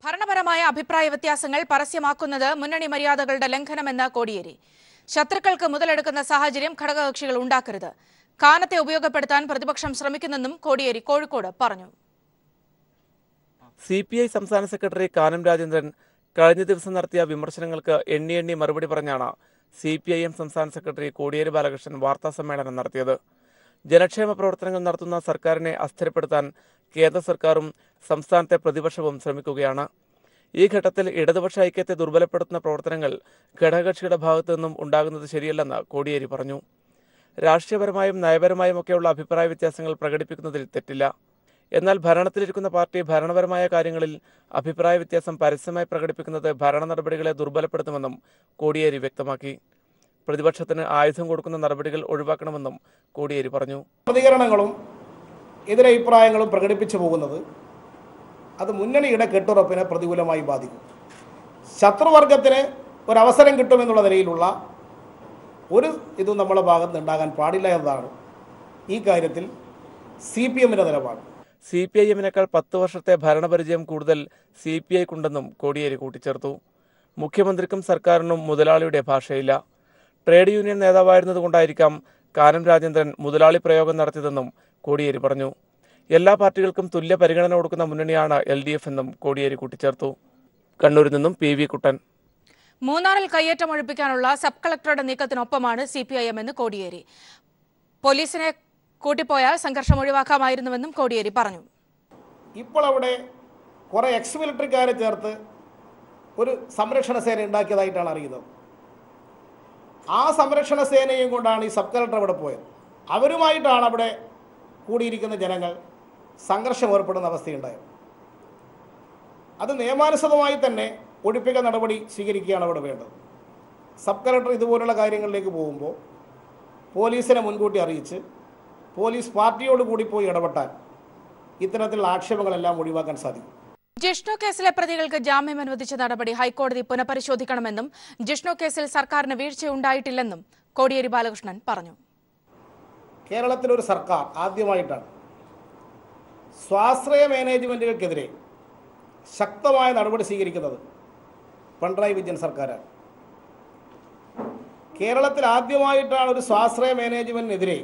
ഭരണപരമായ അഭിപ്രായ വ്യത്യാസങ്ങൾ പരസ്യമാക്കുന്നത് മുന്നണി മര്യാദകളുടെ ലംഘനമെന്ന കോടിയേരി. ശത്രുക്കൾക്ക് മുതലെടുക്കുന്ന സാഹചര്യം ഘടകകക്ഷികൾ ഉണ്ടാക്കരുത്. കാനത്തെ ഉപയോഗപ്പെടുത്താൻ പ്രതിപക്ഷം ശ്രമിക്കുന്നെന്നും കോടിയേരി കോഴിക്കോട് പറഞ്ഞു. CPI സംസ്ഥാന സെക്രട്ടറി കാനം രാജേന്ദ്രൻ കഴിഞ്ഞ ദിവസം നടത്തിയ വിമർശനങ്ങൾക്ക് എണ്ണി മറുപടി പറഞ്ഞാണ് CPIM സംസ്ഥാന സെക്രട്ടറി കോടിയേരി ബാലകൃഷ്ണൻ വാർത്താ സമ്മേളനം നടത്തിയത്. ജനക്ഷേമ പ്രവർത്തനങ്ങൾ നടത്തുന്ന സർക്കാരിനെ അസ്ഥിരപ്പെടുത്താൻ കേന്ദ്ര സർക്കാരും സംസ്ഥാനത്തെ പ്രതിപക്ഷവും ശ്രമിക്കുകയാണ്. ഈ ഘട്ടത്തിൽ ഇടതുപക്ഷ ഐക്യത്തെ ദുർബലപ്പെടുത്തുന്ന പ്രവർത്തനങ്ങൾ ഘടകകക്ഷിയുടെ ഭാഗത്തു നിന്നും ഉണ്ടാകുന്നത് ശരിയല്ലെന്ന് കോടിയേരി പറഞ്ഞു. രാഷ്ട്രീയപരമായും നയപരമായും ഒക്കെയുള്ള അഭിപ്രായ വ്യത്യാസങ്ങൾ പ്രകടിപ്പിക്കുന്നതിൽ തെറ്റില്ല. എന്നാൽ ഭരണത്തിലിരിക്കുന്ന പാർട്ടി ഭരണപരമായ കാര്യങ്ങളിൽ അഭിപ്രായ വ്യത്യാസം പരസ്യമായി പ്രകടിപ്പിക്കുന്നത് ഭരണ നടപടികളെ ദുർബലപ്പെടുത്തുമെന്നും കോടിയേരി വ്യക്തമാക്കി. പ്രതിപക്ഷത്തിന് ആയുധം കൊടുക്കുന്ന നടപടികൾ ഒഴിവാക്കണമെന്നും കോടിയേരി പറഞ്ഞു. പ്രതികരണങ്ങളും എതിരഭിപ്രായങ്ങളും പ്രകടിപ്പിച്ചു പോകുന്നത് അത് മുന്നണിയുടെ കെട്ടുറപ്പിനെ പ്രതികൂലമായി ബാധിക്കും. ശത്രുവർഗത്തിന് ഒരവസരം കിട്ടുമെന്നുള്ള നിലയിലുള്ള ഒരു ഇതും നമ്മുടെ ഭാഗത്ത് ഉണ്ടാകാൻ പാടില്ല എന്നതാണ് ഈ കാര്യത്തിൽ CPMന്റെ നിലപാട്. CPIMനേക്കാൾ 10 വർഷത്തെ ഭരണപരിചയം കൂടുതൽ CPIക്കുണ്ടെന്നും കോടിയേരി കൂട്ടിച്ചേർത്തു. മുഖ്യമന്ത്രിക്കും സർക്കാരിനും മുതലാളിയുടെ ഭാഷയില്ല. ട്രേഡ് യൂണിയൻ നേതാവായിരുന്നതുകൊണ്ടായിരിക്കാം കാനം രാജേന്ദ്രൻ മുതലാളി പ്രയോഗം നടത്തിയതെന്നും കോടിയേരി പറഞ്ഞു. എല്ലാ പാർട്ടികൾക്കും തുല്യ പരിഗണന കൊടുക്കുന്ന മുന്നണിയാണ് LDF എന്നും കോടിയേരി കൂട്ടിച്ചേർത്തു. കണ്ണൂരിൽ നിന്നും PV കുട്ടൻ. മൂന്നാറിൽ കയ്യേറ്റം ഒഴിപ്പിക്കാനുള്ള സബ് കളക്ടറുടെ നീക്കത്തിനൊപ്പമാണ് CPIM എന്ന് കോടിയേരി. പോലീസിനെ കൂട്ടിപ്പോയാൽ സംഘർഷം ഒഴിവാക്കാമായിരുന്നുവെന്നും കോടിയേരി പറഞ്ഞു. ഇപ്പോൾ അവിടെ കുറെ എക്സ് മിലിറ്ററിക്കാരെ ചേർത്ത് ഒരു സംരക്ഷണ സേന ഉണ്ടാക്കിയതായിട്ടാണ് അറിയുന്നത്. ആ സംരക്ഷണ സേനയും കൊണ്ടാണ് ഈ സബ് കളക്ടർ അവിടെ പോയത്. അവരുമായിട്ടാണ് അവിടെ കൂടിയിരിക്കുന്ന ജനങ്ങൾ സംഘർഷം ഏർപ്പെടുന്ന അവസ്ഥയുണ്ടായത്. അത് നിയമാനുസൃതമായി തന്നെ ഒഴിപ്പിക്കൽ നടപടി സ്വീകരിക്കുകയാണ് അവിടെ വേണ്ടത്. സബ് കളക്ടർ ഇതുപോലുള്ള കാര്യങ്ങളിലേക്ക് പോകുമ്പോൾ പോലീസിനെ മുൻകൂട്ടി അറിയിച്ച് പോലീസ് പാർട്ടിയോട് കൂടി പോയി ഇടപെട്ടാൽ ഇത്തരത്തിലുള്ള ആക്ഷേപങ്ങളെല്ലാം ഒഴിവാക്കാൻ സാധിക്കും. ജിഷ്ണു കേസിലെ പ്രതികൾക്ക് ജാമ്യം അനുവദിച്ച നടപടി ഹൈക്കോടതി പുനഃപരിശോധിക്കണമെന്നും ജിഷ്ണു കേസിൽ സർക്കാരിന് വീഴ്ചയുണ്ടായിട്ടില്ലെന്നും കോടിയേരി ബാലകൃഷ്ണൻ പറഞ്ഞു. കേരളത്തിലൊരു സർക്കാർ ആദ്യമായിട്ടാണ് സ്വാശ്രയ മാനേജ്മെന്റുകൾക്കെതിരെ ശക്തമായ നടപടി സ്വീകരിക്കുന്നത്. പിണറായി വിജയൻ സർക്കാരാണ്. കേരളത്തിൽ ആദ്യമായിട്ടാണ് ഒരു സ്വാശ്രയ മാനേജ്മെന്റിനെതിരെ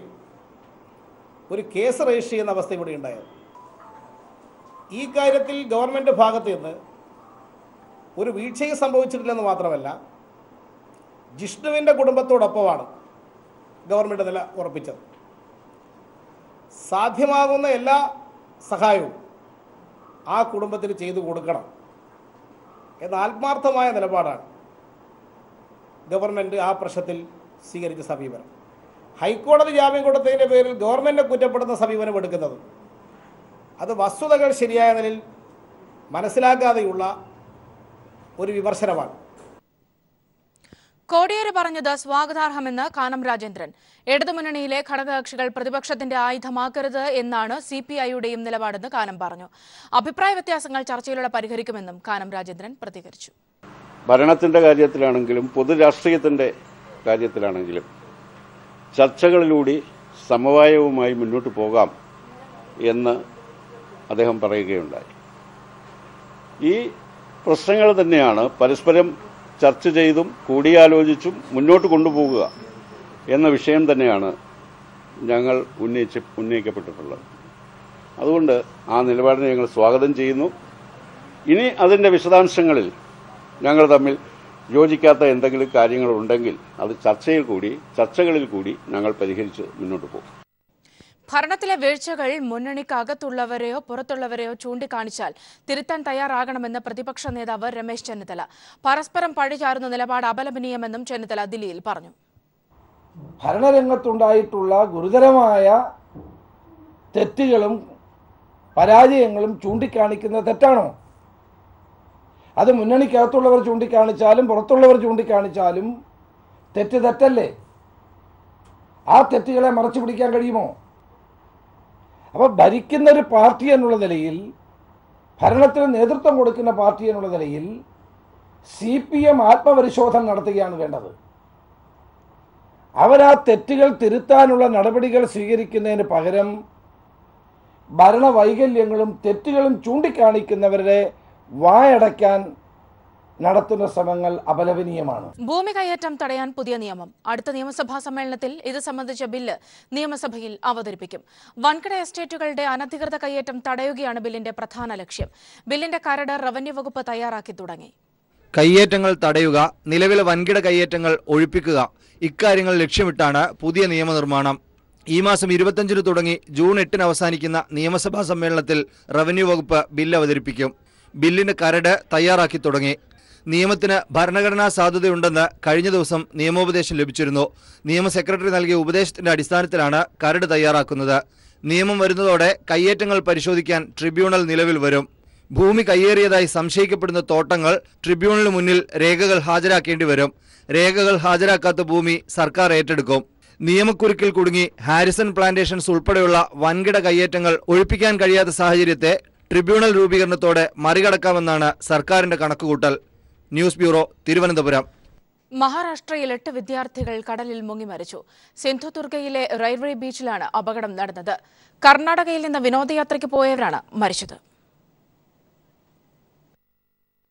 ഒരു കേസ് രജിസ്റ്റർ ചെയ്യുന്ന അവസ്ഥ ഇവിടെ ഉണ്ടായത്. ഈ കാര്യത്തിൽ ഗവൺമെൻറ് ഭാഗത്ത് നിന്ന് ഒരു വീഴ്ചയും സംഭവിച്ചിട്ടില്ലെന്ന് മാത്രമല്ല, ജിഷ്ണുവിൻ്റെ കുടുംബത്തോടൊപ്പമാണ് ഗവൺമെൻറ് നില ഉറപ്പിച്ചത്. സാധ്യമാകുന്ന എല്ലാ സഹായവും ആ കുടുംബത്തിന് ചെയ്തു കൊടുക്കണം എന്ന ആത്മാർത്ഥമായ നിലപാടാണ് ഗവൺമെൻറ് ആ പ്രശ്നത്തിൽ സ്വീകരിച്ച സമീപനം. ഹൈക്കോടതി ജാമ്യം കൊടുത്തതിൻ്റെ പേരിൽ ഗവൺമെൻറ്റിനെ കുറ്റപ്പെടുന്ന സമീപനം എടുക്കുന്നത് അത് വസ്തുതകൾ ശരിയായ നിലയിൽ മനസ്സിലാക്കാതെയുള്ള ഒരു വിമർശനമാണ്. കോടിയേരി പറഞ്ഞത് സ്വാഗതാർഹമെന്ന് കാനം രാജേന്ദ്രൻ. ഇടതുമുന്നണിയിലെ ഘടകകക്ഷികൾ പ്രതിപക്ഷത്തിന്റെ ആയുധമാക്കരുത് എന്നാണ് CPIയുടെയും നിലപാടെന്ന് കാനം പറഞ്ഞു. അഭിപ്രായ വ്യത്യാസങ്ങൾ ചർച്ചയിലൂടെ പരിഹരിക്കുമെന്നും കാനം രാജേന്ദ്രൻ പ്രതികരിച്ചു. ഭരണത്തിന്റെ കാര്യത്തിലാണെങ്കിലും പൊതുരാഷ്ട്രീയത്തിന്റെ കാര്യത്തിലാണെങ്കിലും ചർച്ചകളിലൂടെ സമവായവുമായി മുന്നോട്ട് പോകാം എന്ന് അദ്ദേഹം പറയുകയുണ്ടായി. ഈ പ്രശ്നങ്ങൾ തന്നെയാണ് പരസ്പരം ചർച്ച ചെയ്തും കൂടിയാലോചിച്ചും മുന്നോട്ട് കൊണ്ടുപോകുക എന്ന വിഷയം തന്നെയാണ് ഞങ്ങൾ ഉന്നയിക്കപ്പെട്ടിട്ടുള്ളത്. അതുകൊണ്ട് ആ നിലപാടിനെ ഞങ്ങൾ സ്വാഗതം ചെയ്യുന്നു. ഇനി അതിൻ്റെ വിശദാംശങ്ങളിൽ ഞങ്ങൾ തമ്മിൽ യോജിക്കാത്ത എന്തെങ്കിലും കാര്യങ്ങളുണ്ടെങ്കിൽ അത് ചർച്ചകളിൽ കൂടി ഞങ്ങൾ പരിഹരിച്ച് മുന്നോട്ട് പോകും. ഭരണത്തിലെ വീഴ്ചകൾ മുന്നണിക്കകത്തുള്ളവരെയോ പുറത്തുള്ളവരെയോ ചൂണ്ടിക്കാണിച്ചാൽ തിരുത്താൻ തയ്യാറാകണമെന്ന് പ്രതിപക്ഷ നേതാവ് രമേശ് ചെന്നിത്തല. പരസ്പരം പഴിചാരുന്ന നിലപാട് അപലപനീയമെന്നും ചെന്നിത്തല ദില്ലിയിൽ പറഞ്ഞു. ഭരണരംഗത്തുണ്ടായിട്ടുള്ള ഗുരുതരമായ തെറ്റുകളും പരാജയങ്ങളും ചൂണ്ടിക്കാണിക്കുന്നത് തെറ്റാണോ? അത് മുന്നണിക്കകത്തുള്ളവർ ചൂണ്ടിക്കാണിച്ചാലും പുറത്തുള്ളവർ ചൂണ്ടിക്കാണിച്ചാലും തെറ്റല്ലേ? ആ തെറ്റുകളെ മറച്ചു പിടിക്കാൻ കഴിയുമോ? അപ്പോൾ ഭരിക്കുന്നൊരു പാർട്ടി എന്നുള്ള നിലയിൽ, ഭരണത്തിന് നേതൃത്വം കൊടുക്കുന്ന പാർട്ടി എന്നുള്ള നിലയിൽ CPM ആത്മപരിശോധന നടത്തുകയാണ് വേണ്ടത്. അവരാ തെറ്റുകൾ തിരുത്താനുള്ള നടപടികൾ സ്വീകരിക്കുന്നതിന് പകരം ഭരണവൈകല്യങ്ങളും തെറ്റുകളും ചൂണ്ടിക്കാണിക്കുന്നവരുടെ വായടയ്ക്കാൻ നടത്തുന്ന ശ്രമങ്ങൾ അപലപനീയമാണ്. ഭൂമി കയ്യേറ്റം തടയാൻ പുതിയ നിയമം. അടുത്ത നിയമസഭാ സമ്മേളനത്തിൽ ഇത് സംബന്ധിച്ച ബില്ല് നിയമസഭയിൽ അവതരിപ്പിക്കും. വൻകിട എസ്റ്റേറ്റുകളുടെ അനധികൃത കയ്യേറ്റം തടയുകയാണ് ബില്ലിന്റെ പ്രധാന ലക്ഷ്യം. ബില്ലിന്റെ കരട് റവന്യൂ വകുപ്പ് തയ്യാറാക്കി തുടങ്ങി. കയ്യേറ്റങ്ങൾ തടയുക, നിലവിലെ വൻകിട കയ്യേറ്റങ്ങൾ ഒഴിപ്പിക്കുക, ഇക്കാര്യങ്ങൾ ലക്ഷ്യമിട്ടാണ് പുതിയ നിയമനിർമ്മാണം. ഈ മാസം 25-ന് തുടങ്ങി ജൂൺ 8-ന് അവസാനിക്കുന്ന നിയമസഭാ സമ്മേളനത്തിൽ റവന്യൂ വകുപ്പ് ബില്ല് അവതരിപ്പിക്കും. ബില്ലിന് കരട് തയ്യാറാക്കി തുടങ്ങി. നിയമത്തിന് ഭരണഘടനാ സാധുതയുണ്ടെന്ന് കഴിഞ്ഞ ദിവസം നിയമോപദേശം ലഭിച്ചിരുന്നു. നിയമ സെക്രട്ടറി നൽകിയ ഉപദേശത്തിന്റെ അടിസ്ഥാനത്തിലാണ് കരട് തയ്യാറാക്കുന്നത്. നിയമം വരുന്നതോടെ കയ്യേറ്റങ്ങൾ പരിശോധിക്കാൻ ട്രിബ്യൂണൽ നിലവിൽ വരും. ഭൂമി കയ്യേറിയതായി സംശയിക്കപ്പെടുന്ന തോട്ടങ്ങൾ ട്രിബ്യൂണലിന് മുന്നിൽ രേഖകൾ ഹാജരാക്കേണ്ടി വരും. രേഖകൾ ഹാജരാക്കാത്ത ഭൂമി സർക്കാർ ഏറ്റെടുക്കും. നിയമക്കുരുക്കിൽ കുടുങ്ങി ഹാരിസൺ പ്ലാന്റേഷൻസ് ഉൾപ്പെടെയുള്ള വൻകിട കയ്യേറ്റങ്ങൾ ഒഴിപ്പിക്കാൻ കഴിയാത്ത സാഹചര്യത്തെ ട്രിബ്യൂണൽ രൂപീകരണത്തോടെ മറികടക്കാമെന്നാണ് സർക്കാരിന്റെ കണക്കുകൂട്ടൽ. News bureau, Thiruvananthapuram. മഹാരാഷ്ട്രയിൽ 8 വിദ്യാർത്ഥികൾ കടലിൽ മുങ്ങി മരിച്ചു. സിന്ധുദുർഗയിലെ റെയിൽവേ ബീച്ചിലാണ് അപകടം നടന്നത്. കർണാടകയിൽ നിന്ന് വിനോദയാത്രയ്ക്ക് പോയവരാണ് മരിച്ചത്.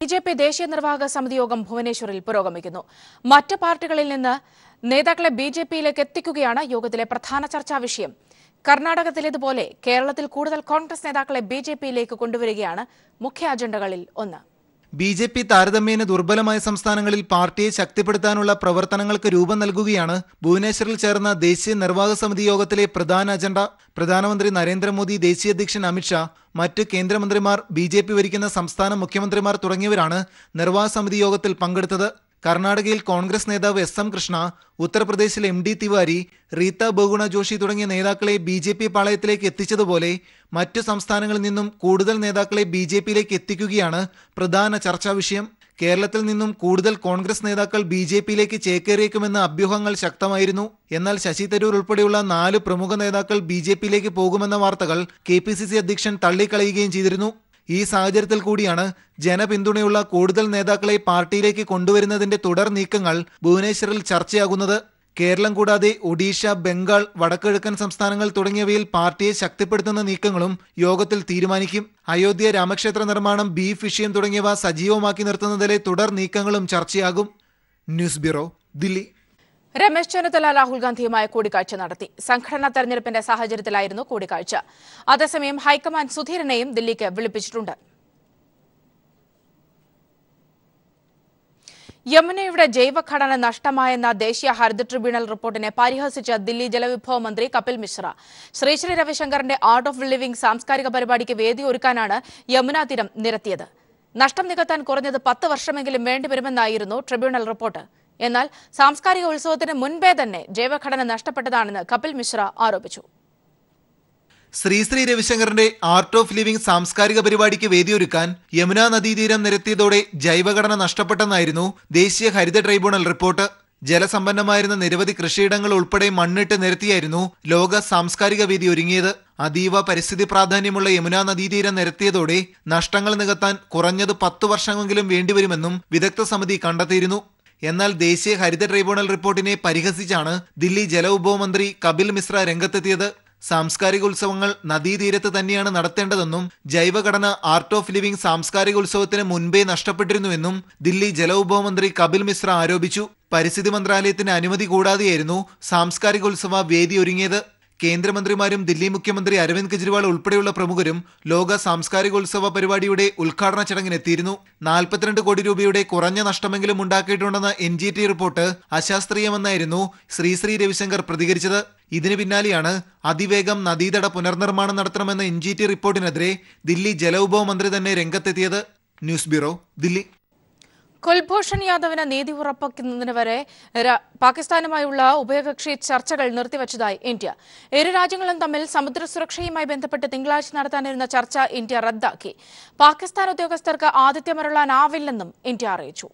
ബിജെപി ദേശീയ നിർവാഹക സമിതി യോഗം ഭുവനേശ്വറിൽ പുരോഗമിക്കുന്നു. മറ്റ് പാർട്ടികളിൽ നിന്ന് നേതാക്കളെ ബിജെപിയിലേക്ക് എത്തിക്കുകയാണ് യോഗത്തിലെ പ്രധാന ചർച്ചാ വിഷയം. കർണാടകത്തിലേതുപോലെ കേരളത്തിൽ കൂടുതൽ കോൺഗ്രസ് നേതാക്കളെ ബിജെപിയിലേക്ക് കൊണ്ടുവരികയാണ് മുഖ്യ അജണ്ടകളിൽ ഒന്ന്. ബിജെപി താരതമ്യേന ദുർബലമായ സംസ്ഥാനങ്ങളിൽ പാർട്ടിയെ ശക്തിപ്പെടുത്താനുള്ള പ്രവർത്തനങ്ങൾക്ക് രൂപം നൽകുകയാണ് ഭുവനേശ്വറിൽ ചേർന്ന ദേശീയ നിർവാഹക സമിതി യോഗത്തിലെ പ്രധാന അജണ്ട. പ്രധാനമന്ത്രി നരേന്ദ്രമോദി, ദേശീയ അധ്യക്ഷൻ അമിത്ഷാ, മറ്റ് കേന്ദ്രമന്ത്രിമാർ, ബിജെപി ഭരിക്കുന്ന സംസ്ഥാന മുഖ്യമന്ത്രിമാർ തുടങ്ങിയവരാണ് നിർവാഹക സമിതി യോഗത്തിൽ പങ്കെടുത്തത്. കർണാടകയിൽ കോൺഗ്രസ് നേതാവ് എസ് എം കൃഷ്ണ, ഉത്തർപ്രദേശിൽ എം ഡി തിവാരി, റീത്ത ബഹുഗുണ ജോഷി തുടങ്ങിയ നേതാക്കളെ ബിജെപി പാളയത്തിലേക്ക് എത്തിച്ചതുപോലെ മറ്റു സംസ്ഥാനങ്ങളിൽ നിന്നും കൂടുതൽ നേതാക്കളെ ബിജെപിയിലേക്ക് എത്തിക്കുകയാണ് പ്രധാന ചർച്ചാ വിഷയം. കേരളത്തിൽ നിന്നും കൂടുതൽ കോൺഗ്രസ് നേതാക്കൾ ബിജെപിയിലേക്ക് ചേക്കേറിയേക്കുമെന്ന അഭ്യൂഹങ്ങൾ ശക്തമായിരുന്നു. എന്നാൽ ശശി തരൂർ ഉൾപ്പെടെയുള്ള 4 പ്രമുഖ നേതാക്കൾ ബിജെപിയിലേക്ക് പോകുമെന്ന വാർത്തകൾ KPCC അധ്യക്ഷൻ തള്ളിക്കളയുകയും ചെയ്തിരുന്നു. ഈ സാഹചര്യത്തിൽ കൂടിയാണ് ജനപിന്തുണയുള്ള കൂടുതൽ നേതാക്കളെ പാർട്ടിയിലേക്ക് കൊണ്ടുവരുന്നതിന്റെ തുടർ നീക്കങ്ങൾ ഭുവനേശ്വറിൽ ചർച്ചയാകുന്നത്. കേരളം കൂടാതെ ഒഡീഷ, ബംഗാൾ, വടക്കുകിഴക്കൻ സംസ്ഥാനങ്ങൾ തുടങ്ങിയവയിൽ പാർട്ടിയെ ശക്തിപ്പെടുത്തുന്ന നീക്കങ്ങളും യോഗത്തിൽ തീരുമാനിക്കും. അയോധ്യ രാമക്ഷേത്ര നിർമ്മാണം, ബീഫ് വിഷയം തുടങ്ങിയവ സജീവമാക്കി നിർത്തുന്നതിലെ തുടർ നീക്കങ്ങളും ചർച്ചയാകും. News bureau, Delhi. രമേശ് ചെന്നിത്തല രാഹുൽ ഗാന്ധിയുമായി കൂടിക്കാഴ്ച നടത്തി. സംഘടനാ തെരഞ്ഞെടുപ്പിന്റെ സാഹചര്യത്തിലായിരുന്നു കൂടിക്കാഴ്ച. അതേസമയം ഹൈക്കമാൻഡ് സുധീരനെയും ദില്ലിക്ക് വിളിപ്പിച്ചിട്ടുണ്ട്. യമുനയുടെ ജൈവഘടന നഷ്ടമായെന്ന ദേശീയ ഹരിത ട്രിബ്യൂണൽ റിപ്പോർട്ടിനെ പരിഹസിച്ച ദില്ലി ജലവിഭവ മന്ത്രി Kapil Mishra. Sri Sri രവിശങ്കറിന്റെ art of living സാംസ്കാരിക പരിപാടിക്ക് വേദി ഒരുക്കാനാണ് യമുനാ തീരം നിരത്തിയത്. നഷ്ടം നികത്താൻ കുറഞ്ഞത് 10 വർഷമെങ്കിലും വേണ്ടിവരുമെന്നായിരുന്നു ട്രിബ്യൂണൽ റിപ്പോർട്ട്. എന്നാൽ സാംസ്കാരിക ഉത്സവത്തിന് മുൻപേ തന്നെ ജൈവഘടന നഷ്ടപ്പെട്ടതാണെന്ന് കപിൽ മിശ്ര ആരോപിച്ചു. ശ്രീശ്രീ രവിശങ്കറിന്റെ ആർട്ട് ഓഫ് ലിവിംഗ് സാംസ്കാരിക പരിപാടിക്ക് വേദിയൊരുക്കാൻ യമുനാ നദീതീരം നിരത്തിയതോടെ ജൈവഘടന നഷ്ടപ്പെട്ടെന്നായിരുന്നു ദേശീയ ഹരിത ട്രൈബ്യൂണൽ റിപ്പോർട്ട്. ജലസമ്പന്നമായിരുന്ന നിരവധി കൃഷിയിടങ്ങൾ ഉൾപ്പെടെ മണ്ണിട്ട് നിരത്തിയായിരുന്നു ലോക സാംസ്കാരിക വേദി ഒരുങ്ങിയത്. അതീവ പരിസ്ഥിതി പ്രാധാന്യമുള്ള യമുനാ നദീതീരം നിരത്തിയതോടെ നഷ്ടങ്ങൾ നികത്താൻ കുറഞ്ഞത് 10 വർഷമെങ്കിലും വേണ്ടിവരുമെന്നും വിദഗ്ധ സമിതി കണ്ടെത്തിയിരുന്നു. എന്നാൽ ദേശീയ ഹരിത ട്രൈബ്യൂണൽ റിപ്പോർട്ടിനെ പരിഹസിച്ചാണ് ദില്ലി ജലവിഭവ മന്ത്രി കപിൽ മിശ്ര രംഗത്തെത്തിയത്. സാംസ്കാരിക ഉത്സവങ്ങൾ നദീതീരത്ത് തന്നെയാണ് നടത്തേണ്ടതെന്നും ജൈവഘടന ആർട്ട് ഓഫ് ലിവിംഗ് സാംസ്കാരിക ഉത്സവത്തിന് മുൻപേ നഷ്ടപ്പെട്ടിരുന്നുവെന്നും ദില്ലി ജലവിഭവ മന്ത്രി കപിൽ മിശ്ര ആരോപിച്ചു. പരിസ്ഥിതി മന്ത്രാലയത്തിന്റെ അനുമതി കൂടാതെയായിരുന്നു സാംസ്കാരിക ഉത്സവ വേദി ഒരുങ്ങിയത്. കേന്ദ്രമന്ത്രിമാരും ദില്ലി മുഖ്യമന്ത്രി അരവിന്ദ് കെജ്രിവാൾ ഉൾപ്പെടെയുള്ള പ്രമുഖരും ലോക സാംസ്കാരികോത്സവ പരിപാടിയുടെ ഉദ്ഘാടന ചടങ്ങിനെത്തിയിരുന്നു. 42 കോടി രൂപയുടെ കുറഞ്ഞ നഷ്ടമെങ്കിലും ഉണ്ടാക്കിയിട്ടുണ്ടെന്ന NGT റിപ്പോർട്ട് അശാസ്ത്രീയമെന്നായിരുന്നു ശ്രീശ്രീ രവിശങ്കർ പ്രതികരിച്ചത്. ഇതിന് പിന്നാലെയാണ് അതിവേഗം നദീതട പുനർനിർമ്മാണം നടത്തണമെന്ന NGT റിപ്പോർട്ടിനെതിരെ ദില്ലി ജലവിഭവ മന്ത്രി തന്നെ രംഗത്തെത്തിയത്. News bureau, Delhi. കുൽഭൂഷൺ യാദവിന് നീതി ഉറപ്പാക്കുന്നതിന് വരെ പാകിസ്ഥാനുമായുള്ള ഉഭയകക്ഷി ചർച്ചകൾ നിർത്തിവച്ചതായി ഇന്ത്യ. ഇരു രാജ്യങ്ങളും തമ്മിൽ സമുദ്ര സുരക്ഷയുമായി ബന്ധപ്പെട്ട് തിങ്കളാഴ്ച നടത്താനിരുന്ന ചർച്ച ഇന്ത്യ റദ്ദാക്കി. പാകിസ്ഥാൻ ഉദ്യോഗസ്ഥർക്ക് ആതിഥ്യമരുളാനാവില്ലെന്നും ഇന്ത്യ അറിയിച്ചു.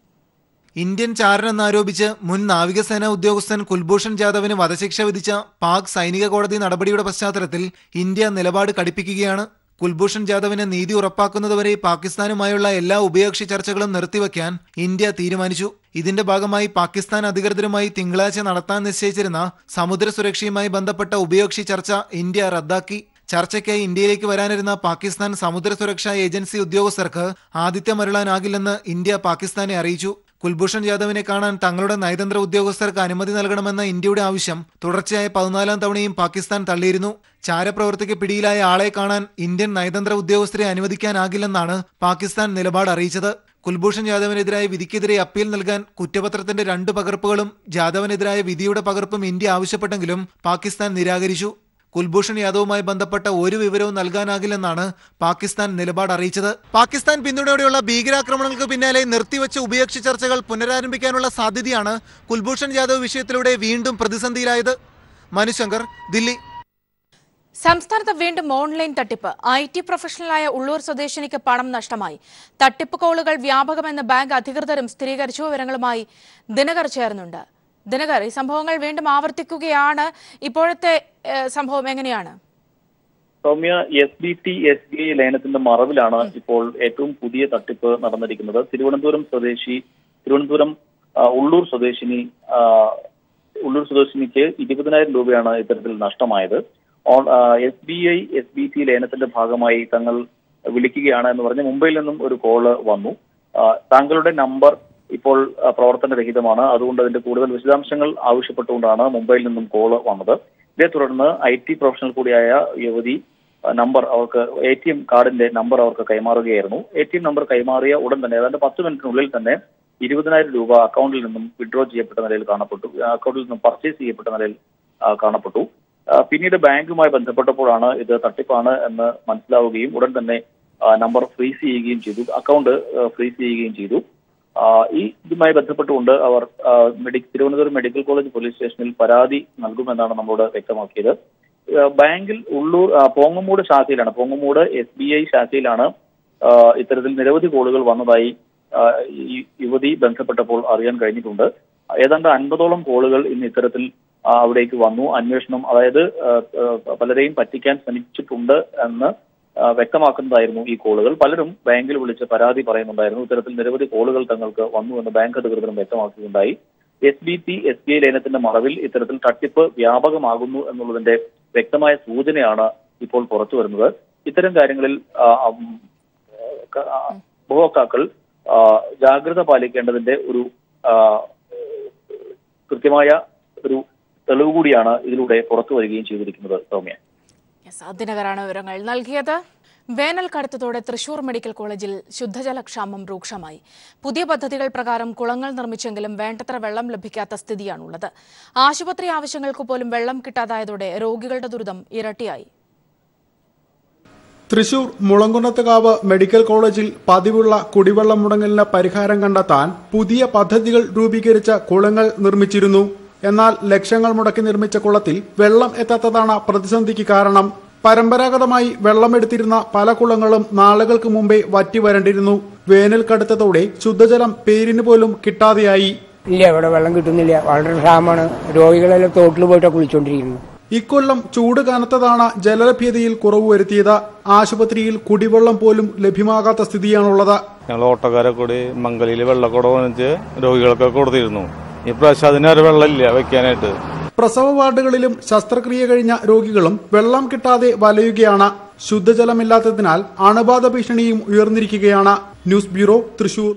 ഇന്ത്യൻ ചാരനെന്നാരോപിച്ച് മുൻ നാവികസേനാ ഉദ്യോഗസ്ഥൻ കുൽഭൂഷൺ ജാദവിന് വധശിക്ഷ വിധിച്ച പാക് സൈനിക കോടതി നടപടിയുടെ പശ്ചാത്തലത്തിൽ ഇന്ത്യ നിലപാട് കടുപ്പിക്കുകയാണ്. കുൽഭൂഷൺ ജാദവിന് നീതി ഉറപ്പാക്കുന്നതുവരെ പാകിസ്ഥാനുമായുള്ള എല്ലാ ഉഭയകക്ഷി ചർച്ചകളും നിർത്തിവെക്കാൻ ഇന്ത്യ തീരുമാനിച്ചു. ഇതിന്റെ ഭാഗമായി പാകിസ്ഥാൻ അധികൃതരുമായി തിങ്കളാഴ്ച നടത്താൻ നിശ്ചയിച്ചിരുന്ന സമുദ്ര സുരക്ഷയുമായി ബന്ധപ്പെട്ട ഉഭയകക്ഷി ചർച്ച ഇന്ത്യ റദ്ദാക്കി. ചർച്ചയ്ക്കായി ഇന്ത്യയിലേക്ക് വരാനിരുന്ന പാകിസ്ഥാൻ സമുദ്ര സുരക്ഷാ ഏജൻസി ഉദ്യോഗസ്ഥർക്ക് ആതിഥ്യം അരുളാനാകില്ലെന്ന് ഇന്ത്യ പാകിസ്ഥാനെ അറിയിച്ചു. കുൽഭൂഷൺ ജാദവിനെ കാണാൻ തങ്ങളുടെ നയതന്ത്ര ഉദ്യോഗസ്ഥർക്ക് അനുമതി നൽകണമെന്ന ഇന്ത്യയുടെ ആവശ്യം തുടർച്ചയായ 14ാം തവണയും പാകിസ്ഥാൻ തള്ളിയിരുന്നു. ചാരപ്രവർത്തിക്ക് പിടിയിലായ ആളെ കാണാൻ ഇന്ത്യൻ നയതന്ത്ര ഉദ്യോഗസ്ഥരെ അനുവദിക്കാനാകില്ലെന്നാണ് പാകിസ്ഥാൻ നിലപാട് അറിയിച്ചത്. കുൽഭൂഷൺ ജാദവിനെതിരായ വിധിക്കെതിരെ അപ്പീൽ നൽകാൻ കുറ്റപത്രത്തിന്റെ 2 പകർപ്പുകളും ജാദവിനെതിരായ വിധിയുടെ പകർപ്പും ഇന്ത്യ ആവശ്യപ്പെട്ടെങ്കിലും പാകിസ്ഥാൻ നിരാകരിച്ചു. കുൽഭൂഷൺ യാദവുമായി ബന്ധപ്പെട്ട ഒരു വിവരവും നൽകാനാകില്ലെന്നാണ് പാകിസ്ഥാൻ നിലപാട് അറിയിച്ചത്. പാകിസ്ഥാൻ പിന്തുണയോടെയുള്ള ഭീകരാക്രമണങ്ങൾക്ക് പിന്നാലെ നിർത്തിവെച്ച ഉഭയകക്ഷി ചർച്ചകൾ പുനരാരംഭിക്കാനുള്ള സാധ്യതയാണ് കുൽഭൂഷൺ ജാദവ് വിഷയത്തിലൂടെ വീണ്ടും പ്രതിസന്ധിയിലായത്. മനുശങ്കർ, ദില്ലി. സംസ്ഥാനത്ത് വീണ്ടും ഓൺലൈൻ തട്ടിപ്പ്. IT പ്രൊഫഷണലായ ഉള്ളൂർ സ്വദേശിനിക്ക് പണം നഷ്ടമായി. തട്ടിപ്പ് കോളുകൾ വ്യാപകമെന്ന് ബാങ്ക് അധികൃതരും സ്ഥിരീകരിച്ചു. വിവരങ്ങളുമായി ദിനകർ ചേർന്നുണ്ട്. ദിനകർ, ഈ സംഭവങ്ങൾ വീണ്ടും ആവർത്തിക്കുകയാണ്. ഇപ്പോഴത്തെ സംഭവം എങ്ങനെയാണ്? സൗമ്യ, SBI ലയനത്തിന്റെ മറവിലാണ് ഇപ്പോൾ ഏറ്റവും പുതിയ തട്ടിപ്പ് നടന്നിരിക്കുന്നത്. തിരുവനന്തപുരം ഉള്ളൂർ സ്വദേശിനിക്ക് 20,000 രൂപയാണ് ഇത്തരത്തിൽ നഷ്ടമായത്. SBC ലയനത്തിന്റെ ഭാഗമായി തങ്ങൾ വിളിക്കുകയാണ് എന്ന് പറഞ്ഞ് മുംബൈയിൽ നിന്നും ഒരു കോള് വന്നു. താങ്കളുടെ നമ്പർ ഇപ്പോൾ പ്രവർത്തനരഹിതമാണ്, അതുകൊണ്ട് അതിന്റെ കൂടുതൽ വിശദാംശങ്ങൾ ആവശ്യപ്പെട്ടുകൊണ്ടാണ് മുംബൈയിൽ നിന്നും കോള് വന്നത്. ഇതേ തുടർന്ന് IT പ്രൊഫഷണൽ കൂടിയായ യുവതി നമ്പർ അവർക്ക് ATM കാർഡിന്റെ നമ്പർ അവർക്ക് കൈമാറുകയായിരുന്നു. ATM നമ്പർ കൈമാറിയ ഉടൻ തന്നെ ഏതാണ്ട് 10 മിനിറ്റിനുള്ളിൽ തന്നെ 20,000 രൂപ അക്കൗണ്ടിൽ നിന്നും വിഡ്രോ ചെയ്യപ്പെട്ട നിലയിൽ കാണപ്പെട്ടു. അക്കൗണ്ടിൽ നിന്നും പർച്ചേസ് ചെയ്യപ്പെട്ട നിലയിൽ കാണപ്പെട്ടു. പിന്നീട് ബാങ്കുമായി ബന്ധപ്പെട്ടപ്പോഴാണ് ഇത് തട്ടിപ്പാണ് എന്ന് മനസ്സിലാവുകയും ഉടൻ തന്നെ നമ്പർ ഫ്രീസ് ചെയ്യുകയും ചെയ്തു, അക്കൗണ്ട് ഫ്രീസ് ചെയ്യുകയും ചെയ്തു. ഇതുമായി ബന്ധപ്പെട്ടുകൊണ്ട് അവർ തിരുവനന്തപുരം മെഡിക്കൽ കോളേജ് പോലീസ് സ്റ്റേഷനിൽ പരാതി നൽകുമെന്നാണ് നമ്മളോട് വ്യക്തമാക്കിയത്. ബാങ്കിൽ പോങ്ങുമൂട് ശാഖയിലാണ്, പോങ്ങുമൂട് SBI ശാഖയിലാണ് ഇത്തരത്തിൽ നിരവധി കോളുകൾ വന്നതായി ഈ യുവതി ബന്ധപ്പെട്ടപ്പോൾ അറിയാൻ കഴിഞ്ഞിട്ടുണ്ട്. ഏതാണ്ട് 50ഓളം കോളുകൾ ഇന്ന് ഇത്തരത്തിൽ അവിടേക്ക് വന്നു. അന്വേഷണം, അതായത് പലരെയും പറ്റിക്കാൻ ശ്രമിച്ചിട്ടുണ്ട് എന്ന് വ്യക്തമാക്കുന്നതായിരുന്നു ഈ കോളുകൾ. പലരും ബാങ്കിൽ വിളിച്ച് പരാതി പറയുന്നുണ്ടായിരുന്നു. ഇത്തരത്തിൽ നിരവധി കോളുകൾ തങ്ങൾക്ക് വന്നു എന്ന് ബാങ്ക് അധികൃതരും വ്യക്തമാക്കുകയുണ്ടായി. SBI ലയനത്തിന്റെ മറവിൽ ഇത്തരത്തിൽ തട്ടിപ്പ് വ്യാപകമാകുന്നു എന്നുള്ളതിന്റെ വ്യക്തമായ സൂചനയാണ് ഇപ്പോൾ പുറത്തു വരുന്നത്. ഇത്തരം കാര്യങ്ങളിൽ ഉപഭോക്താക്കൾ ജാഗ്രത പാലിക്കേണ്ടതിന്റെ ഒരു കൃത്യമായ ഒരു തെളിവ് കൂടിയാണ് ഇതിലൂടെ പുറത്തു വരികയും ചെയ്തിരിക്കുന്നത്. സൗമ്യ, ദിനകരാണ് വിവരങ്ങൾ നൽകിയത്. വേനൽ കടുത്തതോടെ തൃശൂർ മെഡിക്കൽ കോളേജിൽ ശുദ്ധജലക്ഷാമം രൂക്ഷമായി. പുതിയ പദ്ധതികൾ പ്രകാരം കുളങ്ങൾ നിർമ്മിച്ചെങ്കിലും വേണ്ടത്ര വെള്ളം ലഭിക്കാത്ത സ്ഥിതിയാണുള്ളത്. ആശുപത്രി ആവശ്യങ്ങൾക്ക് പോലും വെള്ളം കിട്ടാതായതോടെ രോഗികളുടെ ദുരിതം ഇരട്ടിയായി. തൃശൂർ മുളങ്കുന്നത്തുകാവ് മെഡിക്കൽ കോളേജിൽ പതിവുള്ള കുടിവെള്ളം മുടങ്ങലിന് പരിഹാരം കണ്ടെത്താൻ പുതിയ പദ്ധതികൾ രൂപീകരിച്ച കുളങ്ങൾ നിർമ്മിച്ചിരുന്നു. എന്നാൽ ലക്ഷങ്ങൾ മുടക്കി നിർമ്മിച്ച കുളത്തിൽ വെള്ളം എത്താത്തതാണ് പ്രതിസന്ധിക്ക് കാരണം. പരമ്പരാഗതമായി വെള്ളമെടുത്തിരുന്ന പല കുളങ്ങളും നാളുകൾക്ക് മുമ്പേ വറ്റി വരണ്ടിരുന്നു. വേനൽ കടുത്തതോടെ ശുദ്ധജലം പേരിന് പോലും കിട്ടാതെയായി. ഇല്ല, ഇവിടെ വെള്ളം കിട്ടുന്നില്ല, വളരെ ക്ഷാമമാണ്. രോഗികളെല്ലാം തോട്ടിൽ പോയിട്ടാണ് കുളിച്ചോണ്ടിരിക്കുന്നത്. ഇക്കൊല്ലം ചൂട് കനത്തതാണ് ജലലഭ്യതയിൽ കുറവ് വരുത്തിയത്. ആശുപത്രിയിൽ കുടിവെള്ളം പോലും ലഭ്യമാകാത്ത സ്ഥിതിയാണുള്ളത്. ഞങ്ങൾ ഓട്ടോക്കാരെ കൂടി മംഗലിയിൽ വെള്ളക്കുട വന്നിച്ച് രോഗികൾക്ക് കൊടുത്തിരുന്നു. ഇപ്രാവശ്യം അതിനൊരു വെള്ളമില്ല വെക്കാനായിട്ട്. പ്രസവ വാർഡുകളിലും ശസ്ത്രക്രിയ കഴിഞ്ഞ രോഗികളും വെള്ളം കിട്ടാതെ വലയുകയാണ്. ശുദ്ധജലമില്ലാത്തതിനാൽ അണുബാധ ഭീഷണിയും ഉയർന്നിരിക്കുകയാണ്. News bureau, Thrissur.